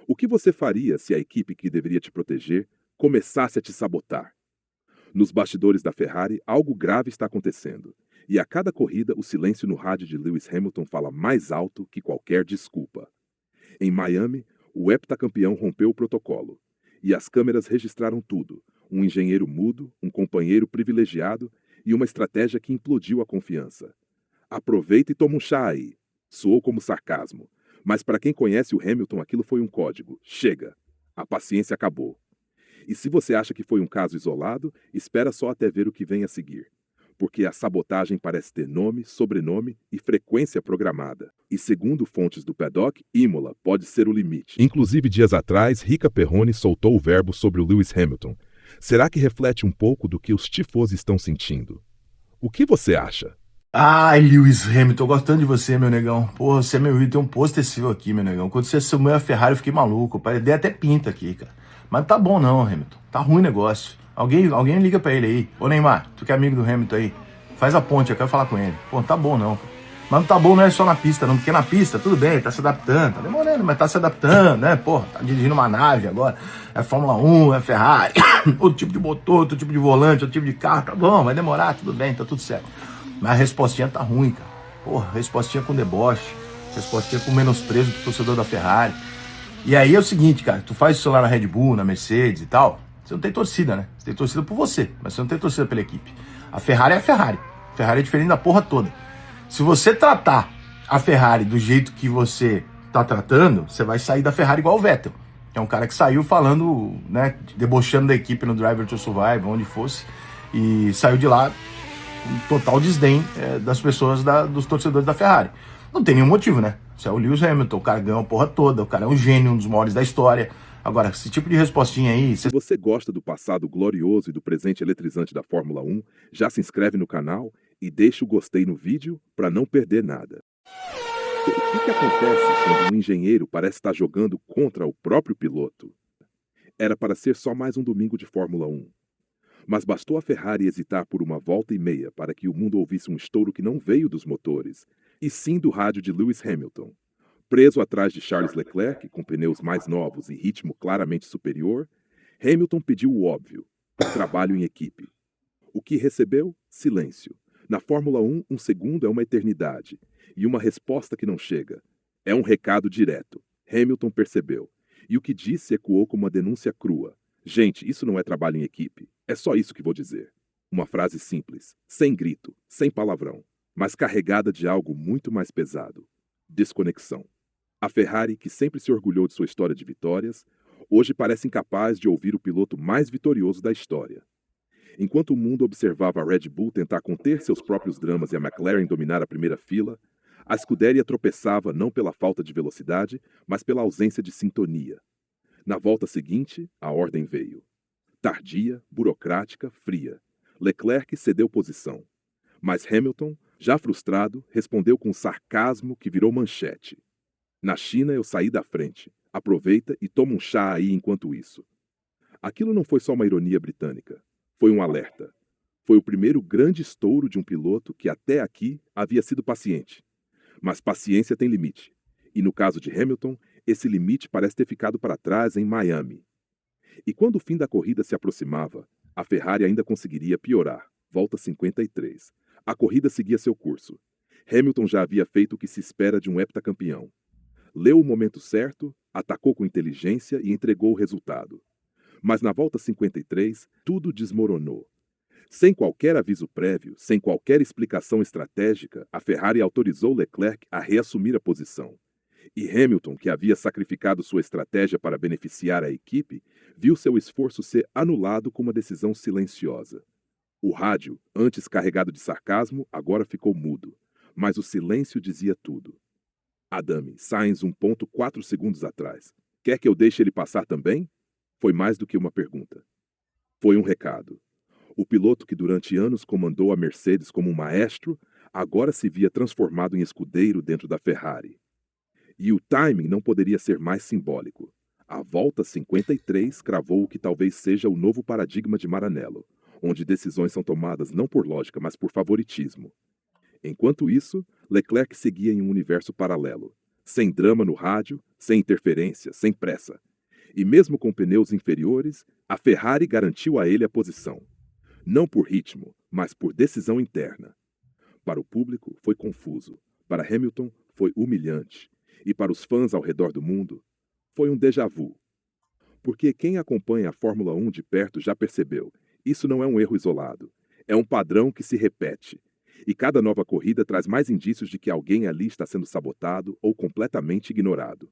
O que você faria se a equipe que deveria te proteger começasse a te sabotar? Nos bastidores da Ferrari, algo grave está acontecendo. E a cada corrida, o silêncio no rádio de Lewis Hamilton fala mais alto que qualquer desculpa. Em Miami, o heptacampeão rompeu o protocolo. E as câmeras registraram tudo: um engenheiro mudo, um companheiro privilegiado e uma estratégia que implodiu a confiança. Aproveita e toma um chá aí. Soou como sarcasmo. Mas para quem conhece o Hamilton, aquilo foi um código. Chega. A paciência acabou. E se você acha que foi um caso isolado, espera só até ver o que vem a seguir. Porque a sabotagem parece ter nome, sobrenome e frequência programada. E segundo fontes do paddock, Imola pode ser o limite. Inclusive, dias atrás, Rica Perrone soltou o verbo sobre o Lewis Hamilton. Será que reflete um pouco do que os tifos estão sentindo? O que você acha? Ai, Lewis Hamilton, eu gosto tanto de você, meu negão. Porra, você é meu ídolo, tem um pôster seu aqui, meu negão. Quando você assumiu a Ferrari, eu fiquei maluco. Pai, dei até pinta aqui, cara. Mas não tá bom não, Hamilton. Tá ruim o negócio. Alguém liga pra ele aí. Ô Neymar, tu que é amigo do Hamilton aí, faz a ponte, eu quero falar com ele. Pô, não tá bom não, cara. Mas não tá bom não é só na pista, não. Porque na pista, tudo bem, tá se adaptando. Tá demorando, mas tá se adaptando, né? Porra, tá dirigindo uma nave agora. É Fórmula 1, é Ferrari. Outro tipo de motor, outro tipo de volante, outro tipo de carro. Tá bom, vai demorar, tudo bem, tá tudo certo. Mas a respostinha tá ruim, cara. Porra, respostinha com deboche, respostinha com menosprezo do torcedor da Ferrari. E aí é o seguinte, cara, tu faz isso lá na Red Bull, na Mercedes e tal, você não tem torcida, né? Você tem torcida por você, mas você não tem torcida pela equipe. A Ferrari é a Ferrari. A Ferrari é diferente da porra toda. Se você tratar a Ferrari do jeito que você tá tratando, você vai sair da Ferrari igual o Vettel. Que é um cara que saiu falando, né, debochando da equipe no Driver to Survive, onde fosse, e saiu de lá um total desdém das pessoas, dos torcedores da Ferrari. Não tem nenhum motivo, né? Você é o Lewis Hamilton, o cara ganhou a porra toda, o cara é um gênio, um dos maiores da história. Agora, esse tipo de respostinha aí... Se você gosta do passado glorioso e do presente eletrizante da Fórmula 1, já se inscreve no canal e deixa o gostei no vídeo para não perder nada. O que acontece quando um engenheiro parece estar jogando contra o próprio piloto? Era para ser só mais um domingo de Fórmula 1. Mas bastou a Ferrari hesitar por uma volta e meia para que o mundo ouvisse um estouro que não veio dos motores, e sim do rádio de Lewis Hamilton. Preso atrás de Charles Leclerc, com pneus mais novos e ritmo claramente superior, Hamilton pediu o óbvio: trabalho em equipe. O que recebeu? Silêncio. Na Fórmula 1, um segundo é uma eternidade, e uma resposta que não chega. É um recado direto. Hamilton percebeu. E o que disse ecoou como uma denúncia crua. Gente, isso não é trabalho em equipe. É só isso que vou dizer. Uma frase simples, sem grito, sem palavrão, mas carregada de algo muito mais pesado: desconexão. A Ferrari, que sempre se orgulhou de sua história de vitórias, hoje parece incapaz de ouvir o piloto mais vitorioso da história. Enquanto o mundo observava a Red Bull tentar conter seus próprios dramas e a McLaren dominar a primeira fila, a escuderia tropeçava não pela falta de velocidade, mas pela ausência de sintonia. Na volta seguinte, a ordem veio. Tardia, burocrática, fria. Leclerc cedeu posição. Mas Hamilton, já frustrado, respondeu com sarcasmo que virou manchete. Na China eu saí da frente. Aproveita e toma um chá aí enquanto isso. Aquilo não foi só uma ironia britânica. Foi um alerta. Foi o primeiro grande estouro de um piloto que até aqui havia sido paciente. Mas paciência tem limite. E no caso de Hamilton, esse limite parece ter ficado para trás em Miami. E quando o fim da corrida se aproximava, a Ferrari ainda conseguiria piorar. Volta 53. A corrida seguia seu curso. Hamilton já havia feito o que se espera de um heptacampeão. Leu o momento certo, atacou com inteligência e entregou o resultado. Mas na volta 53, tudo desmoronou. Sem qualquer aviso prévio, sem qualquer explicação estratégica, a Ferrari autorizou Leclerc a reassumir a posição. E Hamilton, que havia sacrificado sua estratégia para beneficiar a equipe, viu seu esforço ser anulado com uma decisão silenciosa. O rádio, antes carregado de sarcasmo, agora ficou mudo. Mas o silêncio dizia tudo. Adame, Sainz 1,4 segundos atrás. Quer que eu deixe ele passar também? Foi mais do que uma pergunta. Foi um recado. O piloto que durante anos comandou a Mercedes como um maestro, agora se via transformado em escudeiro dentro da Ferrari. E o timing não poderia ser mais simbólico. A volta 53 cravou o que talvez seja o novo paradigma de Maranello, onde decisões são tomadas não por lógica, mas por favoritismo. Enquanto isso, Leclerc seguia em um universo paralelo. Sem drama no rádio, sem interferência, sem pressa. E mesmo com pneus inferiores, a Ferrari garantiu a ele a posição. Não por ritmo, mas por decisão interna. Para o público, foi confuso. Para Hamilton, foi humilhante. E para os fãs ao redor do mundo, foi um déjà vu. Porque quem acompanha a Fórmula 1 de perto já percebeu, isso não é um erro isolado. É um padrão que se repete. E cada nova corrida traz mais indícios de que alguém ali está sendo sabotado ou completamente ignorado.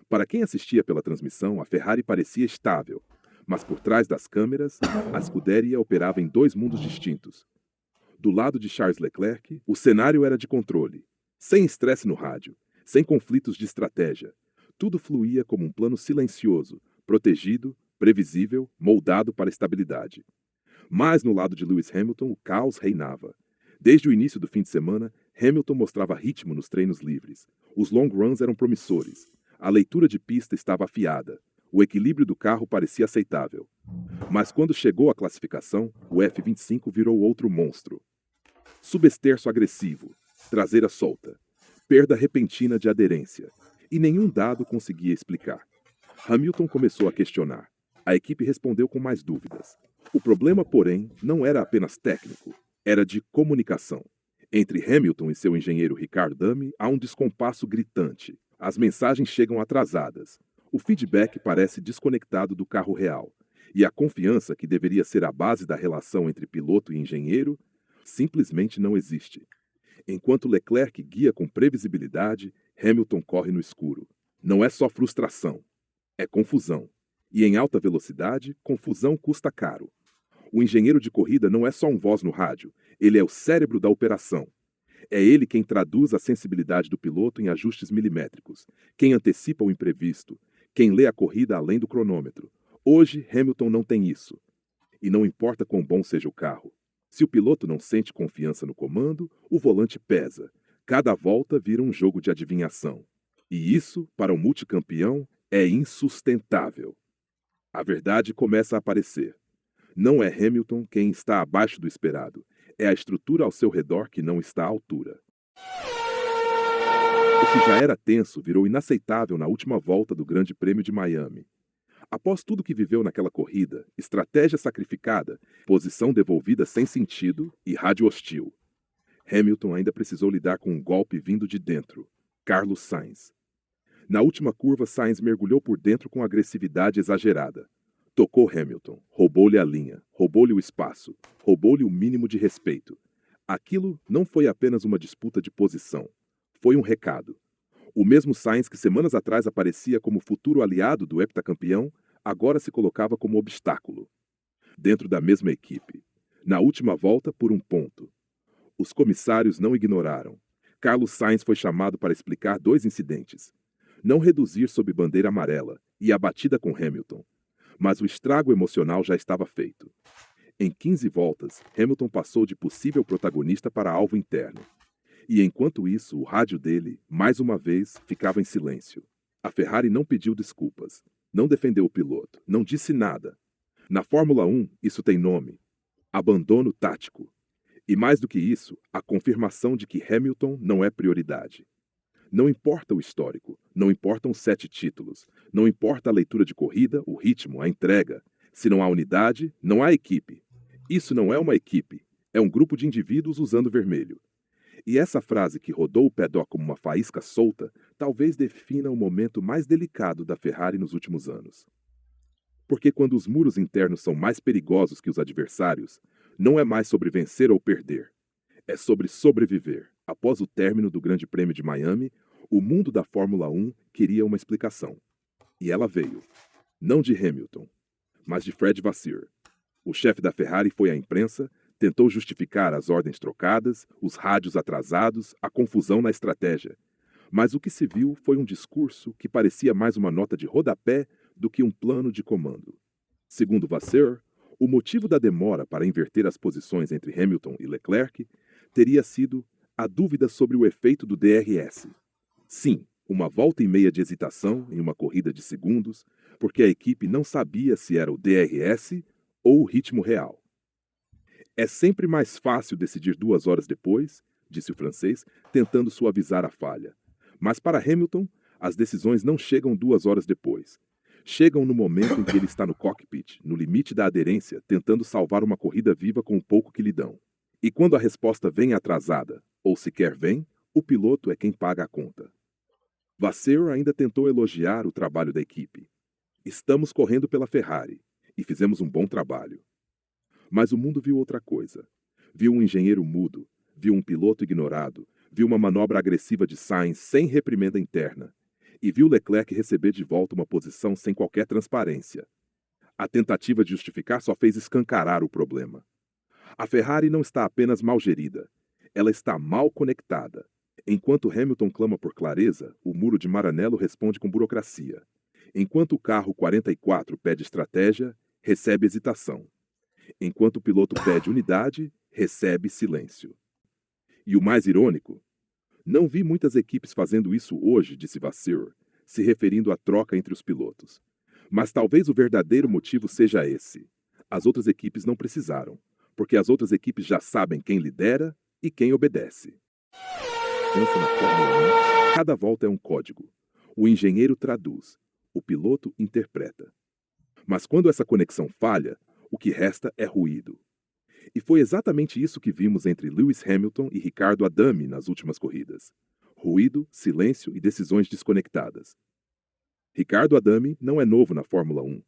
Para quem assistia pela transmissão, a Ferrari parecia estável, mas por trás das câmeras, a escuderia operava em dois mundos distintos. Do lado de Charles Leclerc, o cenário era de controle, sem estresse no rádio, sem conflitos de estratégia. Tudo fluía como um plano silencioso, protegido, previsível, moldado para a estabilidade. Mas no lado de Lewis Hamilton, o caos reinava. Desde o início do fim de semana, Hamilton mostrava ritmo nos treinos livres. Os long runs eram promissores. A leitura de pista estava afiada. O equilíbrio do carro parecia aceitável. Mas quando chegou a classificação, o F25 virou outro monstro. Subesterço agressivo, traseira solta, perda repentina de aderência. E nenhum dado conseguia explicar. Hamilton começou a questionar. A equipe respondeu com mais dúvidas. O problema, porém, não era apenas técnico. Era de comunicação. Entre Hamilton e seu engenheiro Ricard Dummy há um descompasso gritante. As mensagens chegam atrasadas. O feedback parece desconectado do carro real. E a confiança, que deveria ser a base da relação entre piloto e engenheiro, simplesmente não existe. Enquanto Leclerc guia com previsibilidade, Hamilton corre no escuro. Não é só frustração, é confusão. E em alta velocidade, confusão custa caro. O engenheiro de corrida não é só um voz no rádio, ele é o cérebro da operação. É ele quem traduz a sensibilidade do piloto em ajustes milimétricos, quem antecipa o imprevisto, quem lê a corrida além do cronômetro. Hoje, Hamilton não tem isso. E não importa quão bom seja o carro. Se o piloto não sente confiança no comando, o volante pesa. Cada volta vira um jogo de adivinhação. E isso, para o multicampeão, é insustentável. A verdade começa a aparecer. Não é Hamilton quem está abaixo do esperado. É a estrutura ao seu redor que não está à altura. O que já era tenso virou inaceitável na última volta do Grande Prêmio de Miami. Após tudo que viveu naquela corrida, estratégia sacrificada, posição devolvida sem sentido e rádio hostil, Hamilton ainda precisou lidar com um golpe vindo de dentro, Carlos Sainz. Na última curva, Sainz mergulhou por dentro com agressividade exagerada. Tocou Hamilton, roubou-lhe a linha, roubou-lhe o espaço, roubou-lhe o mínimo de respeito. Aquilo não foi apenas uma disputa de posição, foi um recado. O mesmo Sainz que semanas atrás aparecia como futuro aliado do heptacampeão, agora se colocava como obstáculo. Dentro da mesma equipe. Na última volta, por um ponto. Os comissários não ignoraram. Carlos Sainz foi chamado para explicar dois incidentes. Não reduzir sob bandeira amarela e a batida com Hamilton. Mas o estrago emocional já estava feito. Em 15 voltas, Hamilton passou de possível protagonista para alvo interno. E enquanto isso, o rádio dele, mais uma vez, ficava em silêncio. A Ferrari não pediu desculpas, não defendeu o piloto, não disse nada. Na Fórmula 1, isso tem nome: abandono tático. E mais do que isso, a confirmação de que Hamilton não é prioridade. Não importa o histórico, não importam os 7 títulos, não importa a leitura de corrida, o ritmo, a entrega. Se não há unidade, não há equipe. Isso não é uma equipe, é um grupo de indivíduos usando vermelho. E essa frase que rodou o paddock como uma faísca solta, talvez defina o momento mais delicado da Ferrari nos últimos anos. Porque quando os muros internos são mais perigosos que os adversários, não é mais sobre vencer ou perder. É sobre sobreviver. Após o término do Grande Prêmio de Miami, o mundo da Fórmula 1 queria uma explicação. E ela veio. Não de Hamilton, mas de Fred Vasseur. O chefe da Ferrari foi à imprensa, tentou justificar as ordens trocadas, os rádios atrasados, a confusão na estratégia. Mas o que se viu foi um discurso que parecia mais uma nota de rodapé do que um plano de comando. Segundo Vasseur, o motivo da demora para inverter as posições entre Hamilton e Leclerc teria sido a dúvida sobre o efeito do DRS. Sim, uma volta e meia de hesitação em uma corrida de segundos, porque a equipe não sabia se era o DRS ou o ritmo real. É sempre mais fácil decidir 2 horas depois, disse o francês, tentando suavizar a falha. Mas para Hamilton, as decisões não chegam 2 horas depois. Chegam no momento em que ele está no cockpit, no limite da aderência, tentando salvar uma corrida viva com o pouco que lhe dão. E quando a resposta vem atrasada, ou sequer vem, o piloto é quem paga a conta. Vasseur ainda tentou elogiar o trabalho da equipe. Estamos correndo pela Ferrari e fizemos um bom trabalho. Mas o mundo viu outra coisa. Viu um engenheiro mudo, viu um piloto ignorado, viu uma manobra agressiva de Sainz sem reprimenda interna e viu Leclerc receber de volta uma posição sem qualquer transparência. A tentativa de justificar só fez escancarar o problema. A Ferrari não está apenas mal gerida, ela está mal conectada. Enquanto Hamilton clama por clareza, o muro de Maranello responde com burocracia. Enquanto o carro 44 pede estratégia, recebe hesitação. Enquanto o piloto pede unidade, recebe silêncio. E o mais irônico, não vi muitas equipes fazendo isso hoje, disse Vasseur, se referindo à troca entre os pilotos. Mas talvez o verdadeiro motivo seja esse. As outras equipes não precisaram, porque as outras equipes já sabem quem lidera e quem obedece. Pensa na Fórmula 1, cada volta é um código. O engenheiro traduz, o piloto interpreta. Mas quando essa conexão falha, o que resta é ruído. E foi exatamente isso que vimos entre Lewis Hamilton e Riccardo Adami nas últimas corridas. Ruído, silêncio e decisões desconectadas. Riccardo Adami não é novo na Fórmula 1,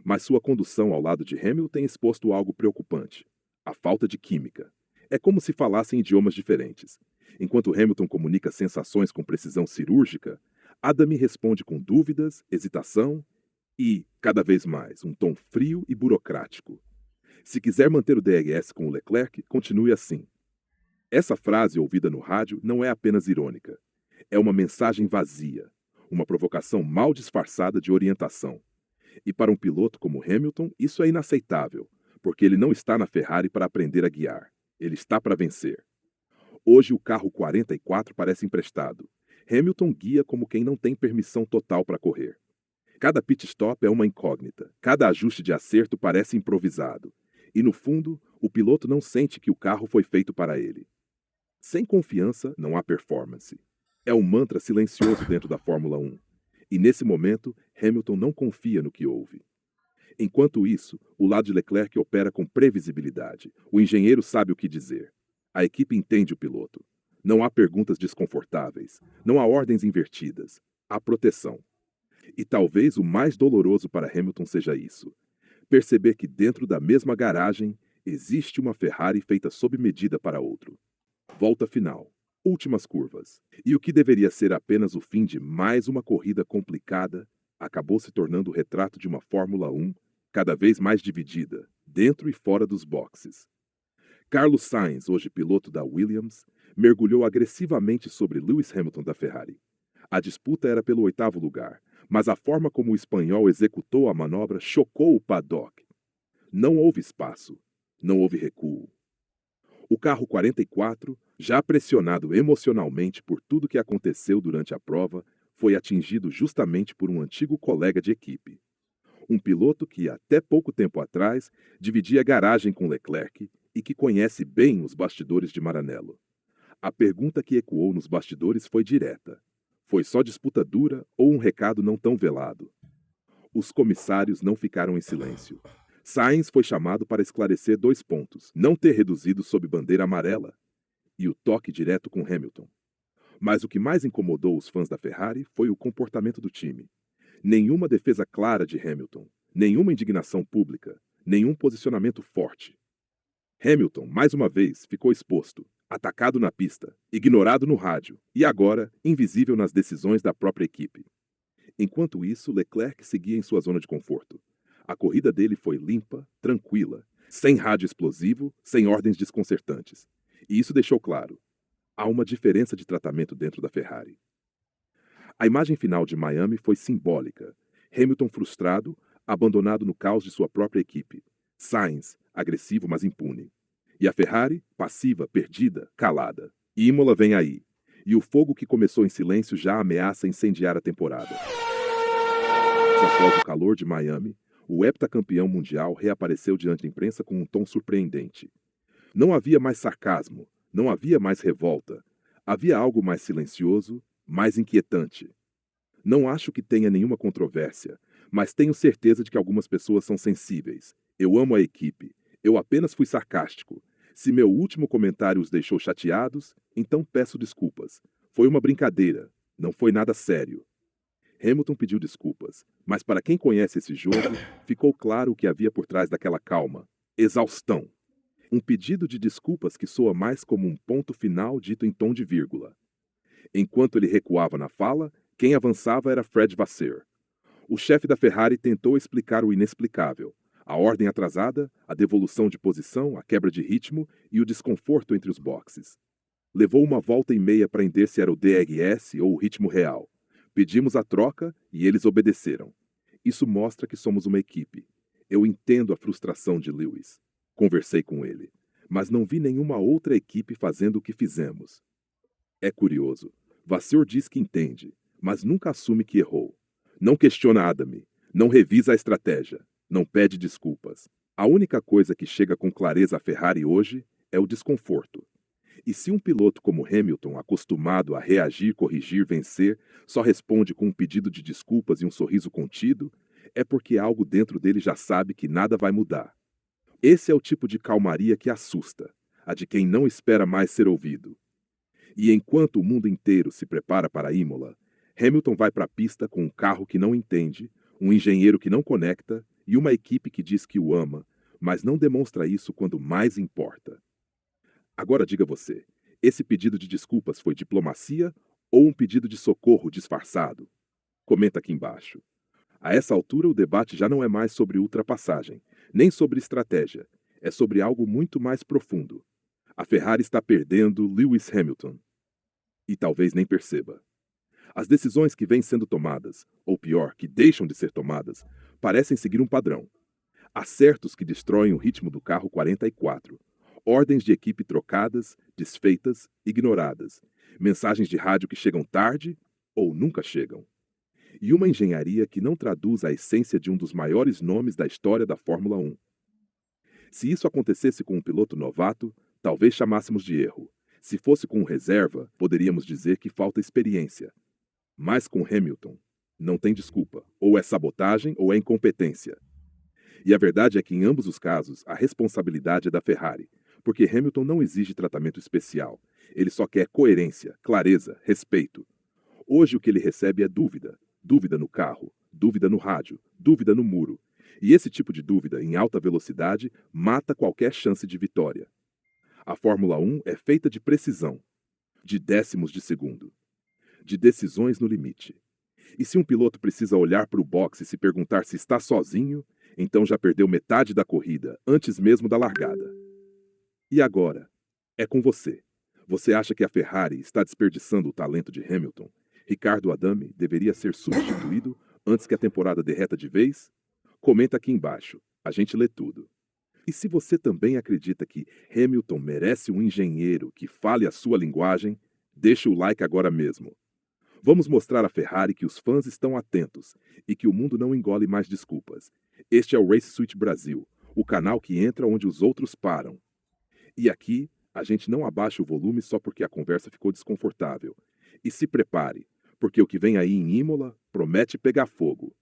mas sua condução ao lado de Hamilton tem exposto algo preocupante: a falta de química. É como se falassem idiomas diferentes. Enquanto Hamilton comunica sensações com precisão cirúrgica, Adami responde com dúvidas, hesitação e, cada vez mais, um tom frio e burocrático. Se quiser manter o DRS com o Leclerc, continue assim. Essa frase ouvida no rádio não é apenas irônica. É uma mensagem vazia, uma provocação mal disfarçada de orientação. E para um piloto como Hamilton, isso é inaceitável, porque ele não está na Ferrari para aprender a guiar. Ele está para vencer. Hoje o carro 44 parece emprestado. Hamilton guia como quem não tem permissão total para correr. Cada pit stop é uma incógnita. Cada ajuste de acerto parece improvisado. E no fundo, o piloto não sente que o carro foi feito para ele. Sem confiança, não há performance. É um mantra silencioso dentro da Fórmula 1. E nesse momento, Hamilton não confia no que ouve. Enquanto isso, o lado de Leclerc opera com previsibilidade. O engenheiro sabe o que dizer. A equipe entende o piloto. Não há perguntas desconfortáveis. Não há ordens invertidas. Há proteção. E talvez o mais doloroso para Hamilton seja isso: perceber que dentro da mesma garagem existe uma Ferrari feita sob medida para outro. Volta final. Últimas curvas. E o que deveria ser apenas o fim de mais uma corrida complicada acabou se tornando o retrato de uma Fórmula 1 cada vez mais dividida, dentro e fora dos boxes. Carlos Sainz, hoje piloto da Williams, mergulhou agressivamente sobre Lewis Hamilton da Ferrari. A disputa era pelo 8º lugar, mas a forma como o espanhol executou a manobra chocou o paddock. Não houve espaço, não houve recuo. O carro 44, já pressionado emocionalmente por tudo que aconteceu durante a prova, foi atingido justamente por um antigo colega de equipe. Um piloto que, até pouco tempo atrás, dividia garagem com Leclerc e que conhece bem os bastidores de Maranello. A pergunta que ecoou nos bastidores foi direta. Foi só disputa dura ou um recado não tão velado? Os comissários não ficaram em silêncio. Sainz foi chamado para esclarecer 2 pontos: não ter reduzido sob bandeira amarela e o toque direto com Hamilton. Mas o que mais incomodou os fãs da Ferrari foi o comportamento do time. Nenhuma defesa clara de Hamilton, nenhuma indignação pública, nenhum posicionamento forte. Hamilton, mais uma vez, ficou exposto, atacado na pista, ignorado no rádio e agora invisível nas decisões da própria equipe. Enquanto isso, Leclerc seguia em sua zona de conforto. A corrida dele foi limpa, tranquila, sem rádio explosivo, sem ordens desconcertantes. E isso deixou claro: há uma diferença de tratamento dentro da Ferrari. A imagem final de Miami foi simbólica. Hamilton frustrado, abandonado no caos de sua própria equipe. Sainz, agressivo mas impune. E a Ferrari, passiva, perdida, calada. E Imola vem aí. E o fogo que começou em silêncio já ameaça incendiar a temporada. Após o calor de Miami, o heptacampeão mundial reapareceu diante da imprensa com um tom surpreendente. Não havia mais sarcasmo, não havia mais revolta. Havia algo mais silencioso Mais inquietante. Não acho que tenha nenhuma controvérsia, mas tenho certeza de que algumas pessoas são sensíveis. Eu amo a equipe. Eu apenas fui sarcástico. Se meu último comentário os deixou chateados, então peço desculpas. Foi uma brincadeira. Não foi nada sério. Hamilton pediu desculpas, mas para quem conhece esse jogo, ficou claro o que havia por trás daquela calma. Exaustão. Um pedido de desculpas que soa mais como um ponto final dito em tom de vírgula. Enquanto ele recuava na fala, quem avançava era Fred Vasseur. O chefe da Ferrari tentou explicar o inexplicável. A ordem atrasada, a devolução de posição, a quebra de ritmo e o desconforto entre os boxes. Levou uma volta e meia para entender se era o DRS ou o ritmo real. Pedimos a troca e eles obedeceram. Isso mostra que somos uma equipe. Eu entendo a frustração de Lewis. Conversei com ele, mas não vi nenhuma outra equipe fazendo o que fizemos. É curioso. Vasseur diz que entende, mas nunca assume que errou. Não questiona Adame, não revisa a estratégia, não pede desculpas. A única coisa que chega com clareza à Ferrari hoje é o desconforto. E se um piloto como Hamilton, acostumado a reagir, corrigir, vencer, só responde com um pedido de desculpas e um sorriso contido, é porque algo dentro dele já sabe que nada vai mudar. Esse é o tipo de calmaria que assusta, a de quem não espera mais ser ouvido. E enquanto o mundo inteiro se prepara para Imola, Hamilton vai para a pista com um carro que não entende, um engenheiro que não conecta e uma equipe que diz que o ama, mas não demonstra isso quando mais importa. Agora diga você, esse pedido de desculpas foi diplomacia ou um pedido de socorro disfarçado? Comenta aqui embaixo. A essa altura, o debate já não é mais sobre ultrapassagem, nem sobre estratégia. É sobre algo muito mais profundo. A Ferrari está perdendo Lewis Hamilton. E talvez nem perceba. As decisões que vêm sendo tomadas, ou pior, que deixam de ser tomadas, parecem seguir um padrão. Acertos que destroem o ritmo do carro 44. Ordens de equipe trocadas, desfeitas, ignoradas. Mensagens de rádio que chegam tarde ou nunca chegam. E uma engenharia que não traduz a essência de um dos maiores nomes da história da Fórmula 1. Se isso acontecesse com um piloto novato, talvez chamássemos de erro. Se fosse com um reserva, poderíamos dizer que falta experiência. Mas com Hamilton, não tem desculpa. Ou é sabotagem ou é incompetência. E a verdade é que em ambos os casos, a responsabilidade é da Ferrari, porque Hamilton não exige tratamento especial. Ele só quer coerência, clareza, respeito. Hoje o que ele recebe é dúvida. Dúvida no carro, dúvida no rádio, dúvida no muro. E esse tipo de dúvida em alta velocidade mata qualquer chance de vitória. A Fórmula 1 é feita de precisão, de décimos de segundo, de decisões no limite. E se um piloto precisa olhar para o boxe e se perguntar se está sozinho, então já perdeu metade da corrida, antes mesmo da largada. E agora? É com você. Você acha que a Ferrari está desperdiçando o talento de Hamilton? Ricardo Adame deveria ser substituído antes que a temporada derreta de vez? Comenta aqui embaixo. A gente lê tudo. E se você também acredita que Hamilton merece um engenheiro que fale a sua linguagem, deixa o like agora mesmo. Vamos mostrar à Ferrari que os fãs estão atentos e que o mundo não engole mais desculpas. Este é o Race Suite Brasil, o canal que entra onde os outros param. E aqui, a gente não abaixa o volume só porque a conversa ficou desconfortável. E se prepare, porque o que vem aí em Imola promete pegar fogo.